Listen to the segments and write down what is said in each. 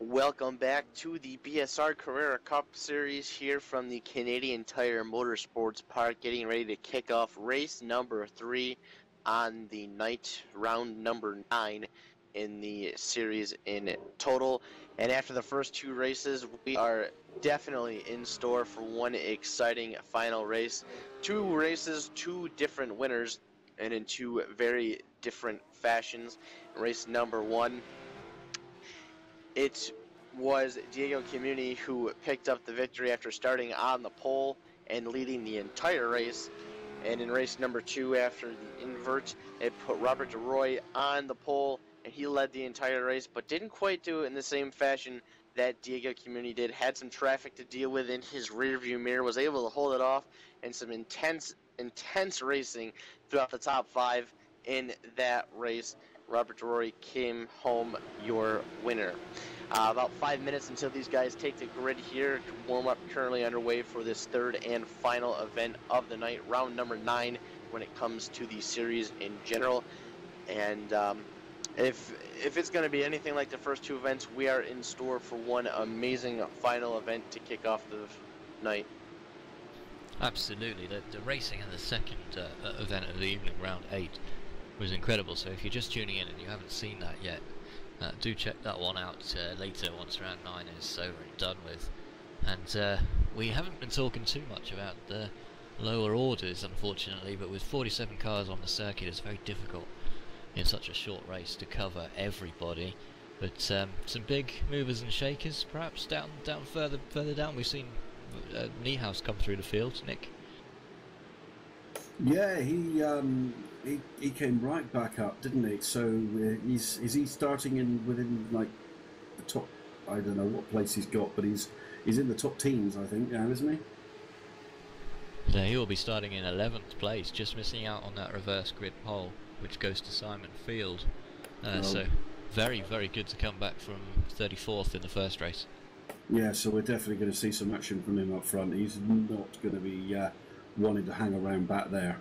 Welcome back to the BSR Carrera Cup Series here from the Canadian Tire Motorsports Park, getting ready to kick off race number 3 on the night, round number 9 in the series in total. And after the first 2 races, we are definitely in store for one exciting final race. 2 races, 2 different winners, and in 2 very different fashions. Race number 1, it was Diego Comuni who picked up the victory after starting on the pole and leading the entire race. And in race number 2, after the invert, it put Robert DeRoy on the pole, and he led the entire race, but didn't quite do it in the same fashion that Diego Comuni did. Had some traffic to deal with in his rearview mirror, was able to hold it off, and some intense racing throughout the top 5 in that race. Robert DeRoy came home your winner. About 5 minutes until these guys take the grid here. Warm-up currently underway for this 3rd and final event of the night, round number 9 when it comes to the series in general. And if it's going to be anything like the first 2 events, we are in store for one amazing final event to kick off the night. Absolutely. The racing in the second event of the evening, round 8, was incredible. So if you're just tuning in and you haven't seen that yet, do check that one out later once round 9 is over and done with. And we haven't been talking too much about the lower orders, unfortunately, but with 47 cars on the circuit, it's very difficult in such a short race to cover everybody. But some big movers and shakers, perhaps down further down. We've seen Niehaus come through the field, Nick. Yeah, he came right back up, didn't he? So is he starting within like the top? I don't know what place he's got, but he's in the top teams, I think, now, isn't he? Yeah, he will be starting in 11th place, just missing out on that reverse grid pole, which goes to Simon Field. So very, very good to come back from 34th in the first race. Yeah, so we're definitely going to see some action from him up front. He's not going to be wanting to hang around back there.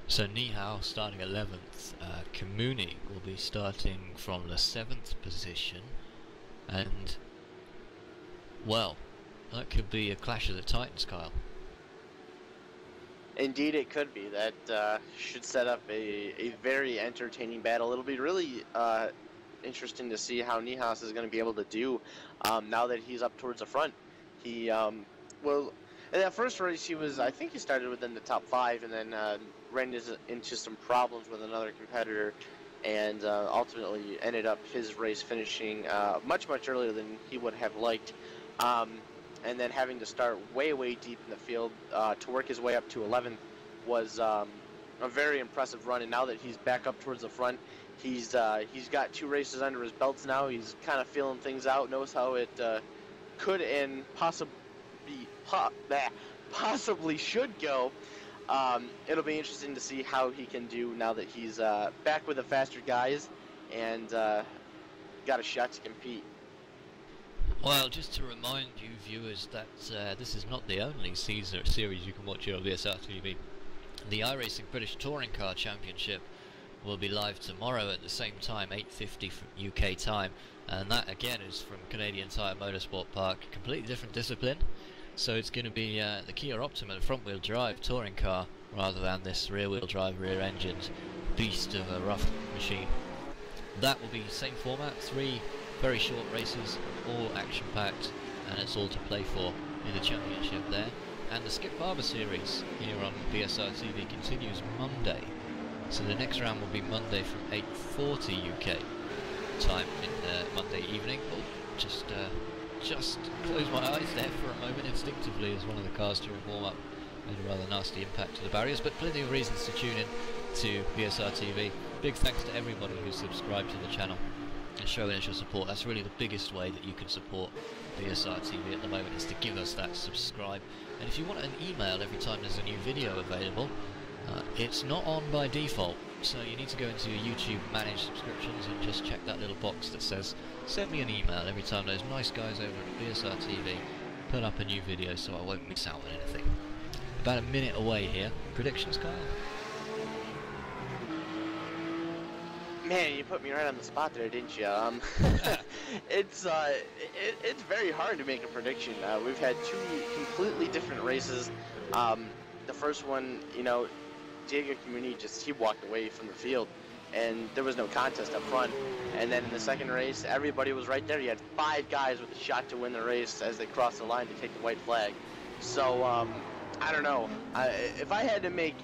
So Niehaus starting 11th, Comuni will be starting from the 7th position, and well, that could be a clash of the Titans, Kyle. Indeed it could be. That should set up a very entertaining battle. It'll be really interesting to see how Niehaus is going to be able to do now that he's up towards the front. He well, in that first race, I think he started within the top 5, and then ran into some problems with another competitor, and ultimately ended up his race finishing much earlier than he would have liked, and then having to start way deep in the field to work his way up to 11th was a very impressive run. And now that he's back up towards the front, he's got 2 races under his belts now. He's kind of feeling things out, knows how it could and possibly should go. It'll be interesting to see how he can do now that he's back with the faster guys and got a shot to compete. Well, just to remind you viewers that this is not the only series you can watch here on BSR TV. The iRacing British Touring Car Championship will be live tomorrow at the same time, 8:50 from UK time, and that again is from Canadian Tire Motorsport Park, completely different discipline. So it's going to be the Kia Optima front-wheel drive touring car rather than this rear-wheel drive, rear-engined beast of a rough machine. That will be the same format, 3 very short races, all action-packed, and it's all to play for in the championship there. And the Skip Barber series here on BSR TV continues Monday. So the next round will be Monday from 8:40 UK time in Monday evening. Oh, just closed my eyes there for a moment instinctively as one of the cars during warm-up made a rather nasty impact to the barriers, but plenty of reasons to tune in to BSR TV. Big thanks to everybody who's subscribed to the channel show initial support. That's really the biggest way that you can support BSR TV at the moment, is to give us that subscribe. And if you want an email every time there's a new video available, it's not on by default, so you need to go into your YouTube manage subscriptions and just check that little box that says send me an email every time those nice guys over at BSR TV put up a new video, so I won't miss out on anything. About a minute away here. Predictions, Kyle? Man, you put me right on the spot there, didn't you? It's very hard to make a prediction. We've had two completely different races. The first one, you know, Diego Community he walked away from the field, and there was no contest up front. And then in the second race, everybody was right there. You had 5 guys with a shot to win the race as they crossed the line to take the white flag. So I don't know. If I had to make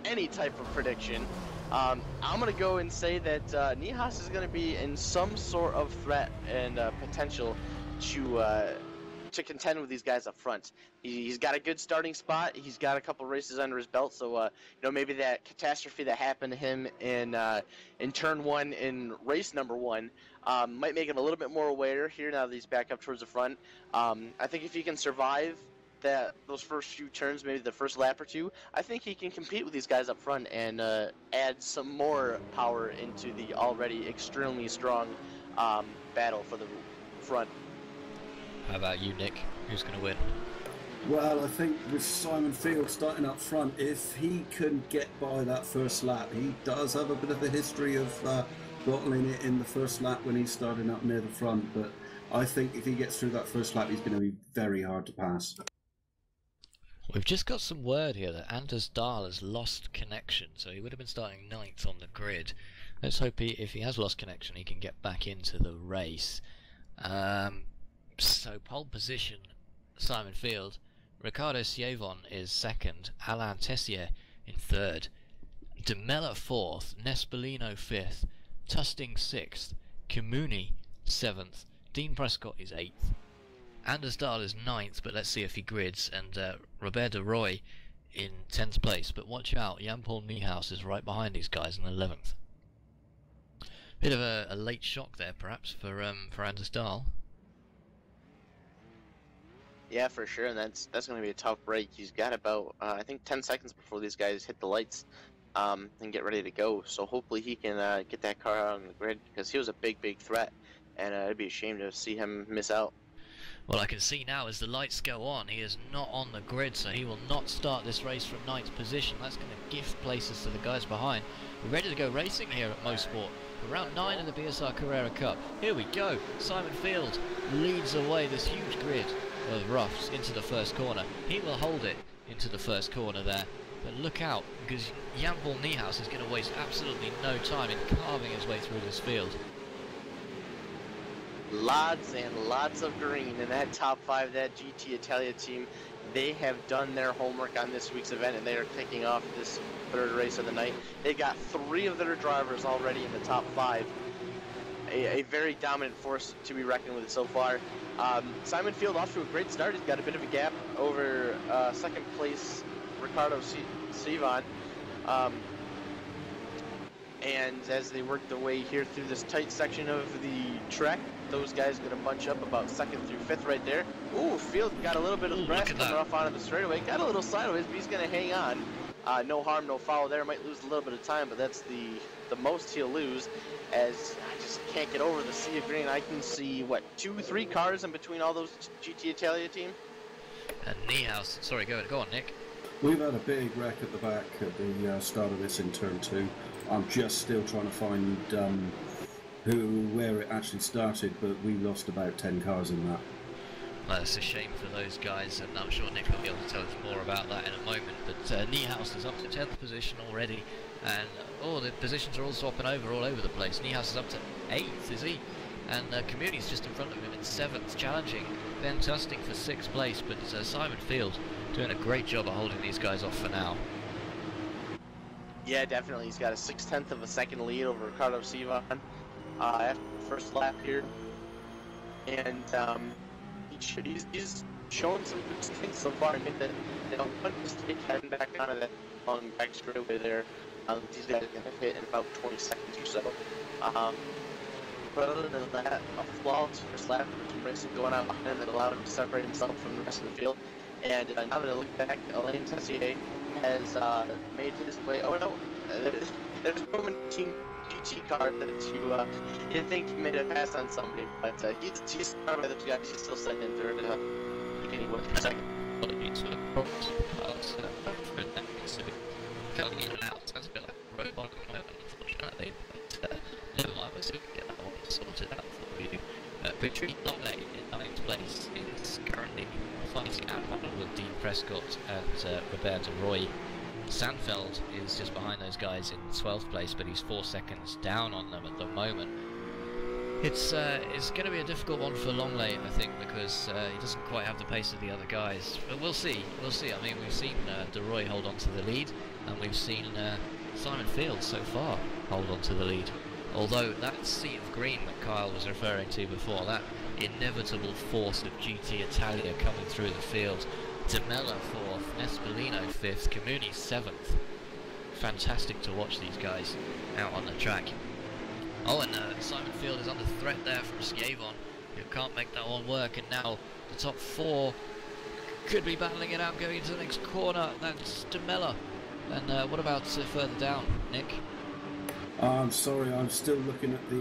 any type of prediction, I'm going to go and say that Nihas is going to be in some sort of threat and potential to contend with these guys up front. He's got a good starting spot. He's got a couple races under his belt, so you know, maybe that catastrophe that happened to him in turn 1 in race number 1 might make him a little bit more aware here now that he's back up towards the front. I think if he can survive those first few turns, maybe the first lap or two, I think he can compete with these guys up front and add some more power into the already extremely strong battle for the front. How about you, Nick? Who's going to win? Well, I think with Simon Field starting up front, if he can get by that first lap, he does have a bit of a history of bottling it in the first lap when he's starting up near the front, but I think if he gets through that first lap, he's going to be very hard to pass. We've just got some word here that Anders Dahl has lost connection, so he would have been starting 9th on the grid. Let's hope if he has lost connection, he can get back into the race. So pole position, Simon Field. Ricardo Sievon is 2nd, Alain Tessier in 3rd, De Mella 4th, Nespolino 5th, Tusting 6th, Kimuni 7th, Dean Prescott is 8th. Anders Dahl is 9th, but let's see if he grids, and Robert de Roy in 10th place. But watch out, Jan-Paul Niehaus is right behind these guys in 11th. Bit of a late shock there, perhaps, for Anders Dahl. Yeah, for sure, and that's going to be a tough break. He's got about, I think, 10 seconds before these guys hit the lights and get ready to go. So hopefully he can get that car out on the grid, because he was a big, big threat, and it'd be a shame to see him miss out. Well, I can see now as the lights go on, he is not on the grid, so he will not start this race from 9th position. That's going to gift places to the guys behind. We're ready to go racing here at Mosport. Round 9 of the BSR Carrera Cup. Here we go. Simon Field leads away this huge grid of roughs into the first corner. He will hold it into the first corner there. But look out, because Jan-Paul Niehaus is going to waste absolutely no time in carving his way through this field. Lots and lots of green in that top 5, that GT Italia team. They have done their homework on this week's event, and they are kicking off this 3rd race of the night. They got 3 of their drivers already in the top 5. A very dominant force to be reckoned with so far. Simon Field off to a great start. He's got a bit of a gap over 2nd place Ricardo Sievon. And as they work their way here through this tight section of the track, those guys are going to bunch up about 2nd through 5th right there. Ooh, Field got a little bit of grass coming off onto the straightaway. Got a little sideways, but he's going to hang on. No harm, no foul there. Might lose a little bit of time, but that's the most he'll lose, as I just can't get over the sea of green. I can see, what, 2-3 cars in between all those GT Italia team? And Niehaus, sorry, go on, Nick. We've had a big wreck at the back at the start of this in turn 2. I'm just still trying to find where it actually started, but we lost about 10 cars in that. Well, it's a shame for those guys, and I'm sure Nick will be able to tell us more about that in a moment. But Niehaus is up to 10th position already, and the positions are all swapping over all over the place. Niehaus is up to 8th, is he? And Community's just in front of him in 7th, challenging Ben Tusting for 6th place. But Simon Field doing a great job of holding these guys off for now. Yeah, definitely. He's got a 6/10 of a second lead over Ricardo Sievon after the first lap here, and he's shown some good things so far. I think that one mistake heading back onto that long back straightaway there. These guys are going to hit in about 20 seconds or so. But other than that, a flawless first lap with some racing going on behind him that allowed him to separate himself from the rest of the field. And now that I look back, Alain Tessier has made his way. Oh no, there's a Roman Team GT car that you think he made a pass on somebody, but he's started by the two guys. He's still sitting in third. He can win for second. Coming in and out, sounds a bit like a robot at the moment, unfortunately, but never mind, we'll soon get that one sorted out for you. Victory Longley in 9th place is currently fighting out with Dean Prescott and Roberto Roy. Sandfeld is just behind those guys in 12th place, but he's 4 seconds down on them at the moment. It's going to be a difficult one for Longley, I think, because he doesn't quite have the pace of the other guys. But we'll see. We'll see. I mean, we've seen De Roy hold on to the lead, and we've seen Simon Field so far hold on to the lead. Although that sea of green that Kyle was referring to before, that inevitable force of GT Italia coming through the field. De Mella 4th, Nespolino 5th, Comuni 7th. Fantastic to watch these guys out on the track. Oh, and Simon Field is under threat there from Schiavon, who can't make that one work, and now the top 4 could be battling it out going into the next corner. That's De Mella. And what about further down, Nick? I'm sorry, I'm still looking at the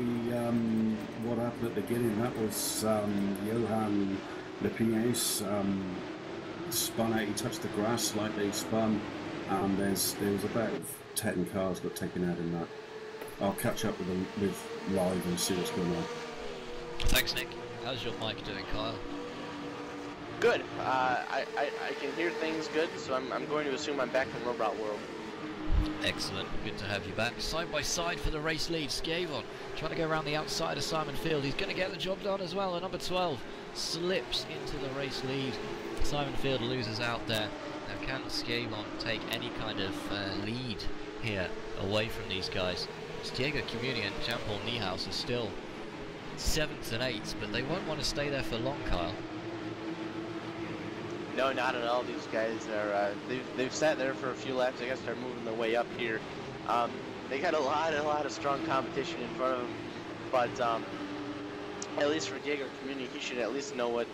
what happened at the beginning. That was Johan Lepines spun out, he touched the grass slightly, spun, and there was about 10 cars got taken out in that. I'll catch up with them with live and see what's going on. Thanks, Nick. How's your mic doing, Kyle? Good. I can hear things good, so I'm going to assume I'm back in Robot World. Excellent. Good to have you back. Side by side for the race lead. Schiavon trying to go around the outside of Simon Field. He's going to get the job done as well. And number 12 slips into the race lead. Simon Field loses out there. Now, can Schiavon take any kind of lead here away from these guys? Diego Comuni and Jean-Paul Niehaus are still 7th and 8th, but they won't want to stay there for long, Kyle. No, not at all. These guys are they've sat there for a few laps. I guess they're moving their way up here. They got a lot of strong competition in front of them, but at least for Diego Comuni, he should at least know what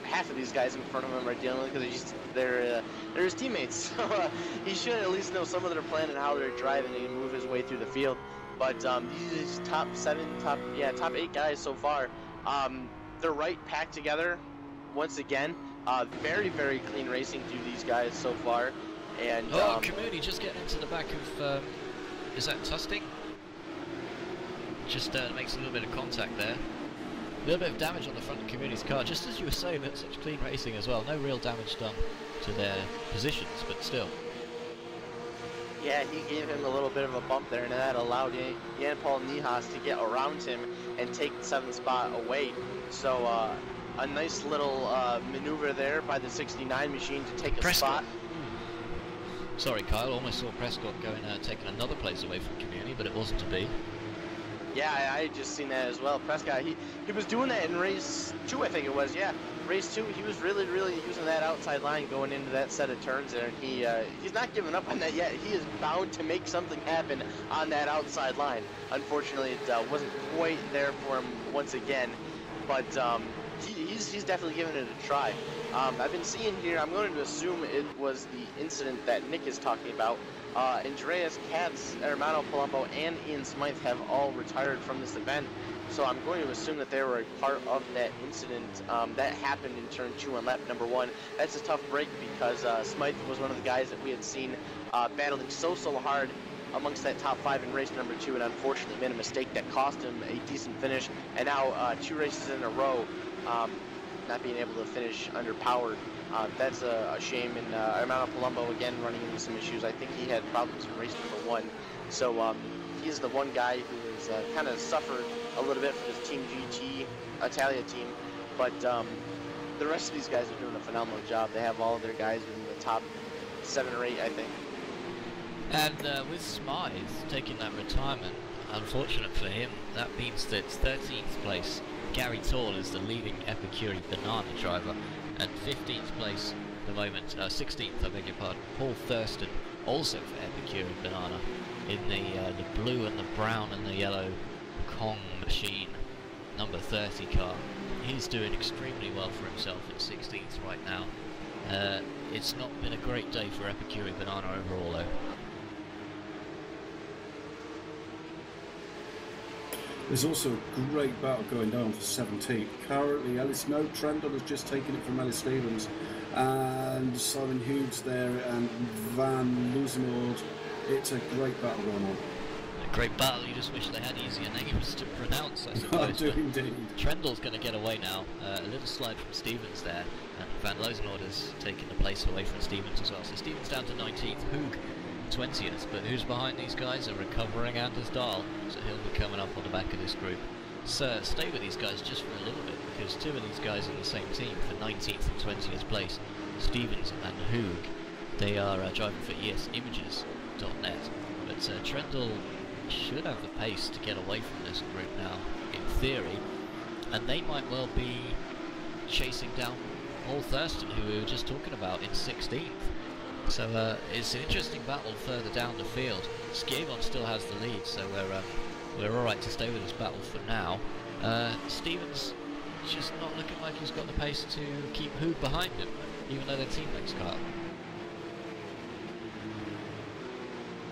half of these guys in front of him are dealing with, because they're his teammates. So he should at least know some of their plan and how they're driving and move his way through the field. But these top 8 guys so far, they're right packed together once again. Very clean racing through these guys so far. And Comuni just getting into the back of is that Tusting? Just makes a little bit of contact there. A little bit of damage on the front of Comuni's car, just as you were saying, that's such clean racing as well. No real damage done to their positions, but still. Yeah, he gave him a little bit of a bump there, and that allowed Jan-Paul Niehaus to get around him and take the 7th spot away. So a nice little maneuver there by the 69 machine to take a Prescott. spot. Sorry, Kyle, almost saw Prescott going taking another place away from Comuni, but it wasn't to be. Yeah, I just seen that as well. Prescott, he was doing that in race 2, I think it was. Yeah, race 2, he was really using that outside line going into that set of turns there. And he's not giving up on that yet. He is bound to make something happen on that outside line. Unfortunately, it wasn't quite there for him once again, but he's definitely giving it a try. I've been seeing here, I'm going to assume it was the incident that Nick is talking about. Andreas Katz, Hermano Palumbo, and Ian Smythe have all retired from this event. So I'm going to assume that they were a part of that incident that happened in turn 2 on lap number 1. That's a tough break because Smythe was one of the guys that we had seen battling so hard amongst that top 5 in race number 2, and unfortunately made a mistake that cost him a decent finish. And now 2 races in a row, not being able to finish underpowered. That's a shame, and Hermano Palumbo again running into some issues. I think he had problems in race number 1. So he's the one guy who has kind of suffered a little bit for this Team GT Italia team, but the rest of these guys are doing a phenomenal job. They have all of their guys in the top 7 or 8, I think. And with Smythe taking that retirement, unfortunate for him, that means that 13th place, Gary Tall is the leading Epicuri Banana driver, and 15th place at the moment, 16th, I beg your pardon, Paul Thurston, also for Epicuri Banana, in the blue and the brown and the yellow Kong machine. number 30 car. He's doing extremely well for himself in 16th right now. It's not been a great day for Epicuri Banana overall though. There's also a great battle going down for 17th. Currently, Ellis, no, Trendon has just taken it from Ellis Stevens. And Simon Hughes there and Van Loosenord. It's a great battle going on. A great battle, you just wish they had easier names to pronounce, I suppose. I do indeed. Trendel's going to get away now. A little slide from Stevens there. And Van Loosenord has taken the place away from Stevens as well. So Stevens down to 19th, Hoog 20th, but who's behind these guys? A recovering Anders Dahl, so he'll be coming up on the back of this group. So stay with these guys just for a little bit, because two of these guys are the same team for 19th and 20th place, Stevens and Hoog. They are driving for esimages.net, but Trendle should have the pace to get away from this group now, in theory, and they might well be chasing down Paul Thurston, who we were just talking about, in 16th. So it's an interesting battle further down the field. Skjevon still has the lead, so we're alright to stay with this battle for now. Stevens just not looking like he's got the pace to keep Hoog behind him, even though their teammates car.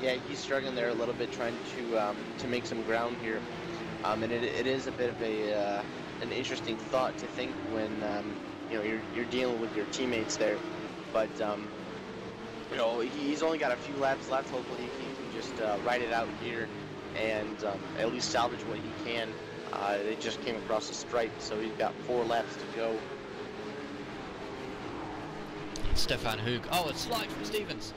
Yeah, he's struggling there a little bit, trying to make some ground here, and it is a bit of an interesting thought to think when you know you're dealing with your teammates there, but you know, he's only got a few laps left. Hopefully he can just ride it out here and at least salvage what he can. They just came across the stripe, so he's got 4 laps to go. Stefan Hoog. Oh, a slide from Stevens.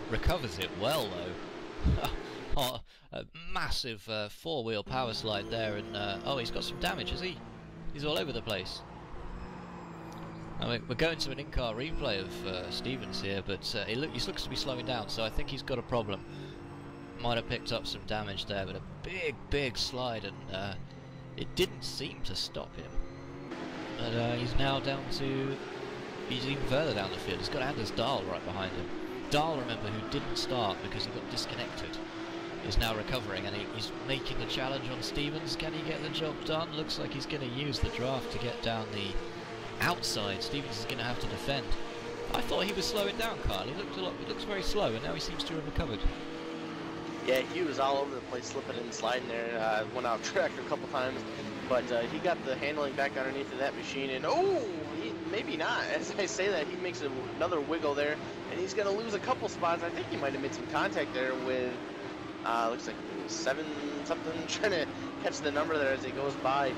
Recovers it well, though. Oh, a massive 4-wheel power slide there, and oh, he's got some damage, has he? He's all over the place. I mean, we're going to an in-car replay of Stevens here, but he looks to be slowing down, so I think he's got a problem. Might have picked up some damage there, but a big slide, and it didn't seem to stop him. But he's now down to... he's even further down the field. He's got Anders Dahl right behind him. Dahl, remember, who didn't start because he got disconnected, is now recovering, and he's making the challenge on Stevens. Can he get the job done? Looks like he's going to use the draft to get down the outside. Stevens is going to have to defend. I thought he was slowing down, Carl. He looks very slow, and now he seems to have recovered. Yeah, he was all over the place, slipping and sliding there. Went out track a couple times, but he got the handling back underneath of that machine, and oh, maybe not. As I say that, he makes another wiggle there, and he's going to lose a couple spots. I think he might have made some contact there with, looks like 7 something, trying to catch the number there as he goes by.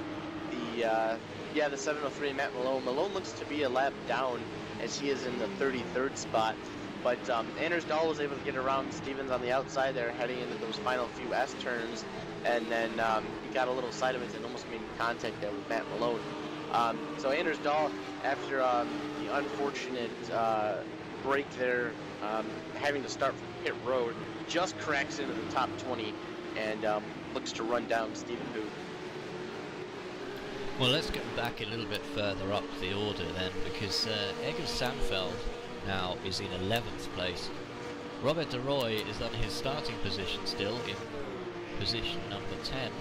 Yeah, the 703 Matt Malone. Malone looks to be a lap down as he is in the 33rd spot. But Anders Dahl was able to get around Stevens on the outside there, heading into those final few S turns, and then he got a little side of it and almost made contact there with Matt Malone. So Anders Dahl, after the unfortunate break there, having to start from pit road, just cracks into the top 20 and looks to run down Stephen Hoog. Well, let's go back a little bit further up the order then, because Egger Sandfeld now is in 11th place. Robert de Roy is on his starting position still, in position number 10.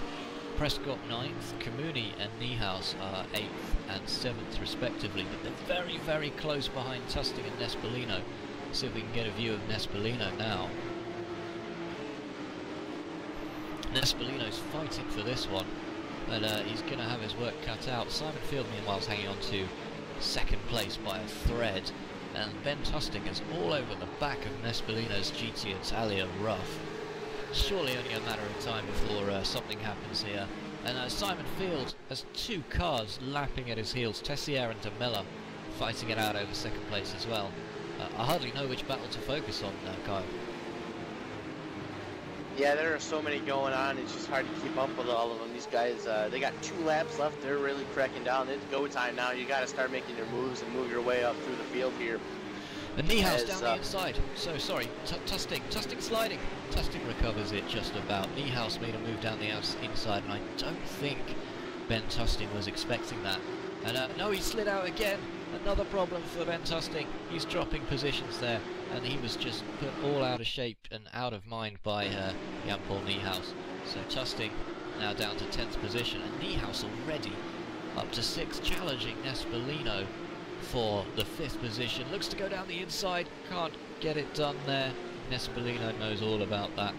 Prescott 9th, Kamuni and Niehaus are 8th and 7th respectively, but they're very, very close behind Tusting and Nespolino. Let's see if we can get a view of Nespolino now. Nespolino's fighting for this one, but he's going to have his work cut out. Simon Field, meanwhile, is hanging on to 2nd place by a thread, and Ben Tusting is all over the back of Nespolino's GT Italia rough. Surely only a matter of time before something happens here. And Simon Field has 2 cars lapping at his heels, Tessier and Demella fighting it out over 2nd place as well. I hardly know which battle to focus on, Kyle. Yeah, there are so many going on, it's just hard to keep up with all of them. These guys, they got 2 laps left, they're really cracking down. It's go time now, you got to start making your moves and move your way up through the field here. And Niehaus down the inside, so sorry, Tusting sliding. Tusting recovers it just about. Niehaus made a move down the inside, and I don't think Ben Tusting was expecting that. And no, he slid out again. Another problem for Ben Tusting. He's dropping positions there, and he was just put all out of shape and out of mind by Jan-Paul Niehaus. So Tusting now down to 10th position, and Niehaus already up to 6th, challenging Nespolino for the 5th position. Looks to go down the inside, can't get it done there. Nespolino knows all about that,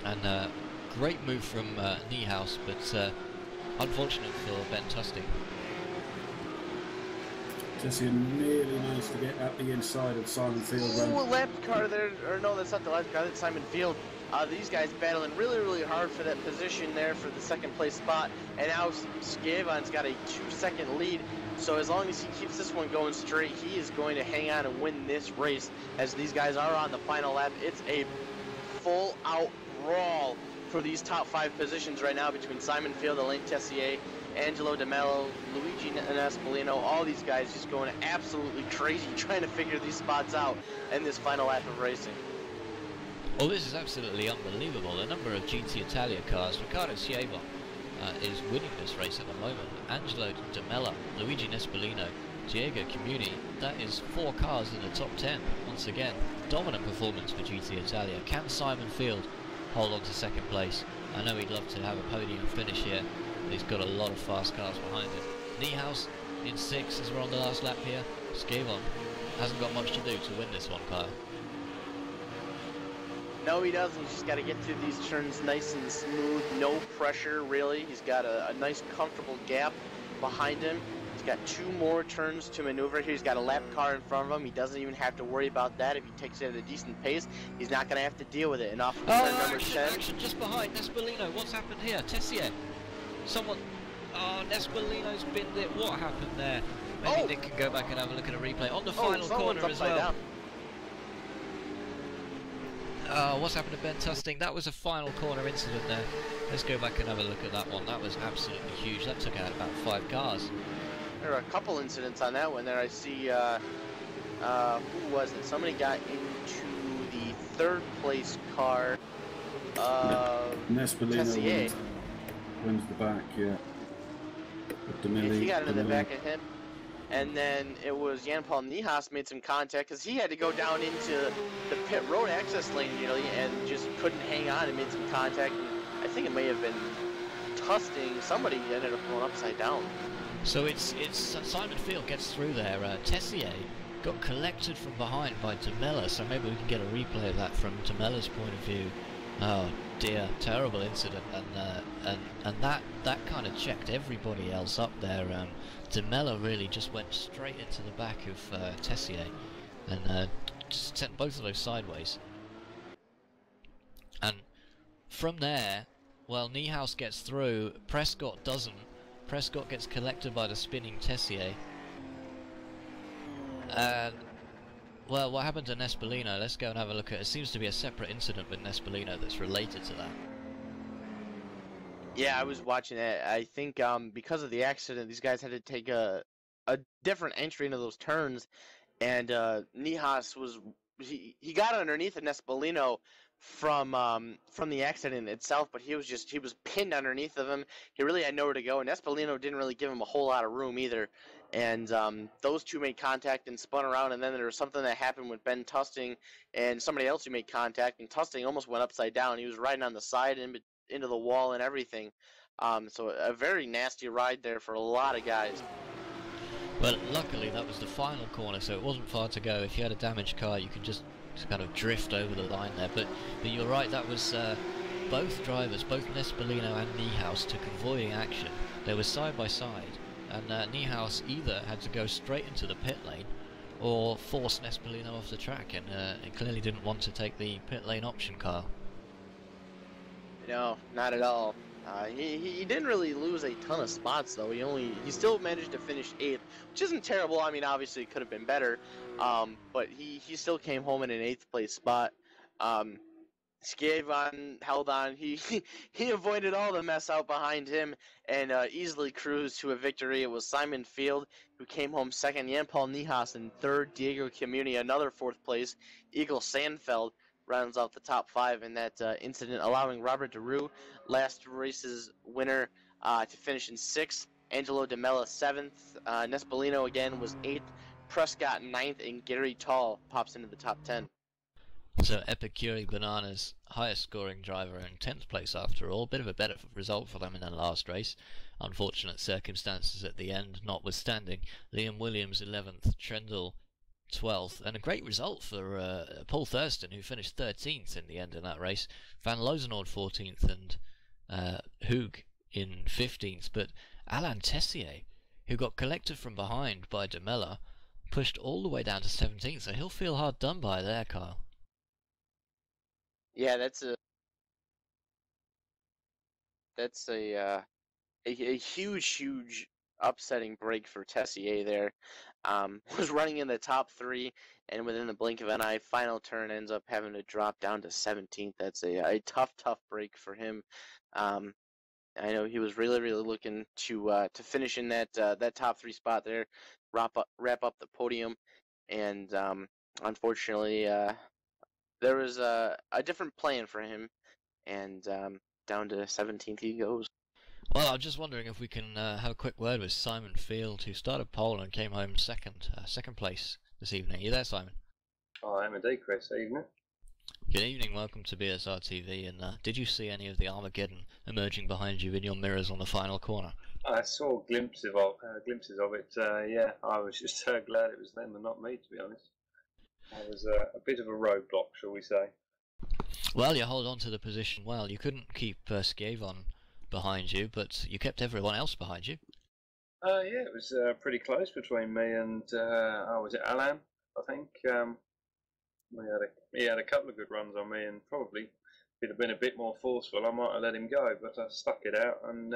and great move from Niehaus, but unfortunate for Ben Tusting. Tessier nearly managed to get at the inside of Simon Field. Ooh, lap car there, or no, that's not the lap car, that's Simon Field. These guys battling really, really hard for that position there for the 2nd place spot, and now Skavon's got a 2-second lead, so as long as he keeps this one going straight, he is going to hang on and win this race, as these guys are on the final lap. It's a full-out brawl for these top 5 positions right now between Simon Field, Alain Tessier, Angelo Di Mello, Luigi Nespolino, all these guys just going absolutely crazy trying to figure these spots out in this final lap of racing. Well, this is absolutely unbelievable. The number of GT Italia cars. Riccardo Schiavon is winning this race at the moment. Angelo Di Mello, Luigi Nespolino, Diego Comuni. That is 4 cars in the top 10. Once again, dominant performance for GT Italia. Can Simon Field hold on to 2nd place? I know he'd love to have a podium finish here. He's got a lot of fast cars behind him. Niehaus in 6th as we're on the last lap here. Skavon hasn't got much to do to win this one, Kyle. No, he doesn't. He's just got to get through these turns nice and smooth, no pressure really. He's got a nice comfortable gap behind him. He's got 2 more turns to maneuver here. He's got a lap car in front of him. He doesn't even have to worry about that. If he takes it at a decent pace, he's not going to have to deal with it. And off of turn number 10. Action just behind Nespolino. What's happened here? Tessier. Someone... Oh, Nespolino's binned it. What happened there? Maybe Nick can go back and have a look at a replay. On the final corner as well. What's happened to Ben Tusting? That was a final corner incident there. Let's go back and have a look at that one. That was absolutely huge. That took out about 5 cars. There are a couple incidents on that one there. I see, who was it? Somebody got into the 3rd place car. Nespolino wins the back, yeah. He got into the back of him. And then it was Jan-Paul Niehaus made some contact because he had to go down into the pit road access lane, you know, and just couldn't hang on and made some contact. And I think it may have been Tusting. Somebody ended up going upside down. So it's Simon Field gets through there. Tessier got collected from behind by Di Mello, so maybe we can get a replay of that from Di Mello's point of view. Oh dear, terrible incident, and that kind of checked everybody else up there. Di Mello really just went straight into the back of Tessier, and just sent both of those sideways. And from there, well, Niehaus gets through, Prescott doesn't. Prescott gets collected by the spinning Tessier. And well, what happened to Nespolino? Let's go and have a look at it. It seems to be a separate incident with Nespolino that's related to that. Yeah, I was watching it. I think because of the accident, these guys had to take a different entry into those turns, and Niehaus was he got underneath of Nespolino from the accident itself, but he was pinned underneath of him. He really had nowhere to go, and Nespolino didn't really give him a whole lot of room either. And those two made contact and spun around, and then there was something that happened with Ben Tusting and somebody else who made contact, and Tusting almost went upside down. He was riding on the side into the wall and everything. So a very nasty ride there for a lot of guys. Well, luckily that was the final corner, so it wasn't far to go. If you had a damaged car, you could just kind of drift over the line there. But you're right, that was both drivers, both Nespolino and Niehaus, took avoiding action. They were side by side. And Niehaus either had to go straight into the pit lane or force Nespolino off the track, and he clearly didn't want to take the pit lane option car. No, not at all. He didn't really lose a ton of spots though. He still managed to finish 8th, which isn't terrible. I mean, obviously it could have been better, but he still came home in an 8th place spot. Skavon held on. He avoided all the mess out behind him and easily cruised to a victory. It was Simon Field who came home 2nd, Jan-Paul Niehaus in 3rd, Diego Comuni another 4th place, Eagle Sandfeld rounds out the top 5 in that incident, allowing Robert DeRue, last race's winner, to finish in 6th, Angelo Di Mello 7th, Nespolino again was 8th, Prescott 9th, and Gary Tall pops into the top 10. So Epicuri Bananas, highest scoring driver in 10th place after all. Bit of a better result for them in their last race. Unfortunate circumstances at the end notwithstanding. Liam Williams 11th, Trendle 12th, and a great result for Paul Thurston, who finished 13th in the end in that race. Van Lozenoord 14th and Hoog in 15th, but Alain Tessier, who got collected from behind by De Mella, pushed all the way down to 17th, so he'll feel hard done by there, Kyle. Yeah, that's a huge upsetting break for Tessier there. Was running in the top 3, and within the blink of an eye, final turn ends up having to drop down to 17th. That's a tough break for him. I know he was really looking to finish in that top 3 spot there, wrap up the podium, and unfortunately there was a different plan for him, and down to 17th he goes. Well, I'm just wondering if we can have a quick word with Simon Field, who started pole and came home second place this evening. Are you there, Simon? Oh, I am indeed, Chris. Evening. Good evening, welcome to BSR TV, and did you see any of the Armageddon emerging behind you in your mirrors on the final corner? I saw glimpses of it. Yeah, I was just glad it was them and not me, to be honest. I was a bit of a roadblock, shall we say. Well, you hold on to the position well. You couldn't keep Skavon behind you, but you kept everyone else behind you. Yeah, it was pretty close between me and, was it Alain, I think? He had a couple of good runs on me, and probably if he'd have been a bit more forceful, I might have let him go, but I stuck it out and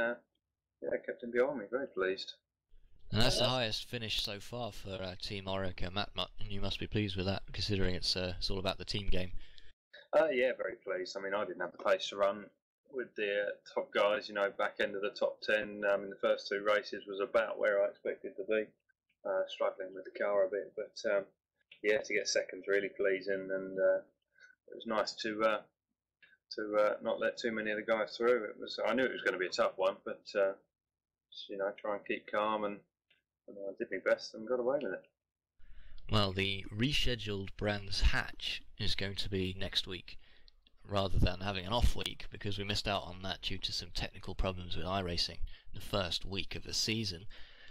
kept him behind me. Very pleased. And that's the highest finish so far for Team Orica, Matt, and you must be pleased with that, considering it's all about the team game. Yeah, very pleased. I mean, I didn't have the pace to run with the top guys, back end of the top 10 in the first 2 races was about where I expected to be. Struggling with the car a bit, but yeah, to get second's really pleasing, and it was nice to not let too many of the guys through. I knew it was going to be a tough one, but try and keep calm, and I did my best and got away with it. Well, the rescheduled Brands Hatch is going to be next week, rather than having an off week, because we missed out on that due to some technical problems with iRacing the first week of the season.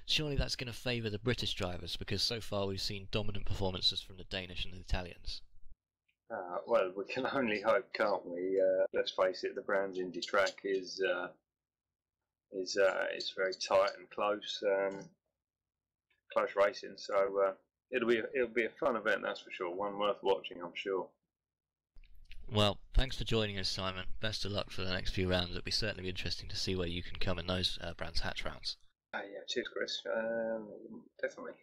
Surely that's going to favour the British drivers, because so far we've seen dominant performances from the Danish and the Italians. Well, we can only hope, can't we? Let's face it, the Brands Indy track is very tight and close racing. So it'll be a fun event, that's for sure. One worth watching, I'm sure. Well, thanks for joining us, Simon. Best of luck for the next few rounds. It'll certainly be interesting to see where you can come in those Brands Hatch rounds. Yeah, cheers, Chris. Definitely.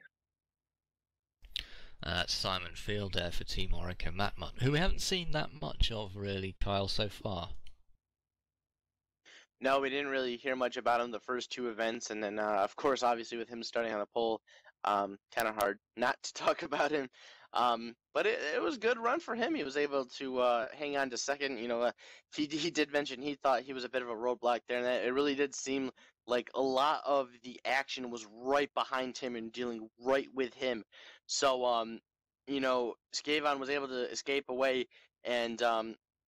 That's Simon Field there for Team Orica, Matt Mutt, who we haven't seen that much of, really, Kyle, so far. No, we didn't really hear much about him the first 2 events, and then, of course, obviously with him starting on the pole, kind of hard not to talk about him. But it was a good run for him. He was able to hang on to second. He did mention he thought he was a bit of a roadblock there, and it really did seem like a lot of the action was right behind him and dealing right with him. So, Skavon was able to escape away, and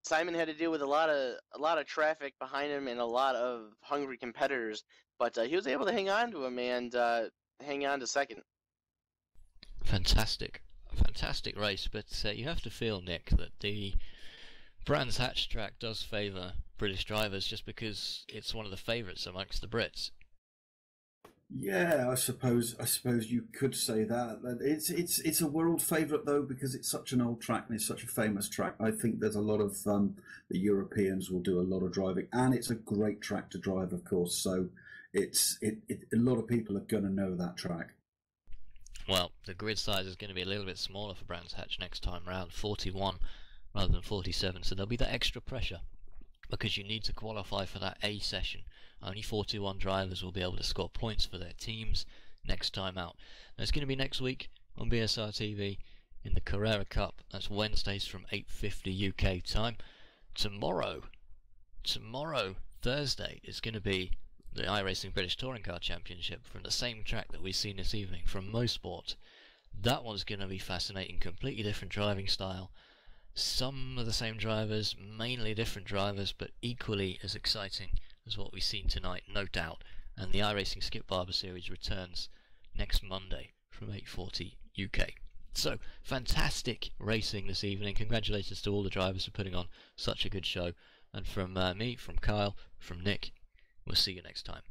Simon had to deal with a lot of traffic behind him and a lot of hungry competitors. But he was able to hang on to him and hang on to second. Fantastic race, but you have to feel, Nick, that the Brands Hatch track does favour British drivers just because it's one of the favourites amongst the Brits. Yeah, I suppose you could say that. It's a world favourite though, because it's such an old track and it's such a famous track. I think there's a lot of the Europeans will do a lot of driving, and it's a great track to drive, of course. So a lot of people are going to know that track. Well, the grid size is going to be a little bit smaller for Brands Hatch next time round, 41 rather than 47, so there'll be that extra pressure because you need to qualify for that A session. Only 41 drivers will be able to score points for their teams next time out. Now, it's going to be next week on BSR TV in the Carrera Cup. That's Wednesdays from 8:50 UK time. Tomorrow, Thursday, is going to be the iRacing British Touring Car Championship from the same track that we've seen this evening from Mosport. That one's going to be fascinating, completely different driving style. some of the same drivers, mainly different drivers, but equally as exciting as what we've seen tonight, no doubt. And the iRacing Skip Barber Series returns next Monday from 8:40 UK. So, fantastic racing this evening. Congratulations to all the drivers for putting on such a good show. And from me, from Kyle, from Nick, we'll see you next time.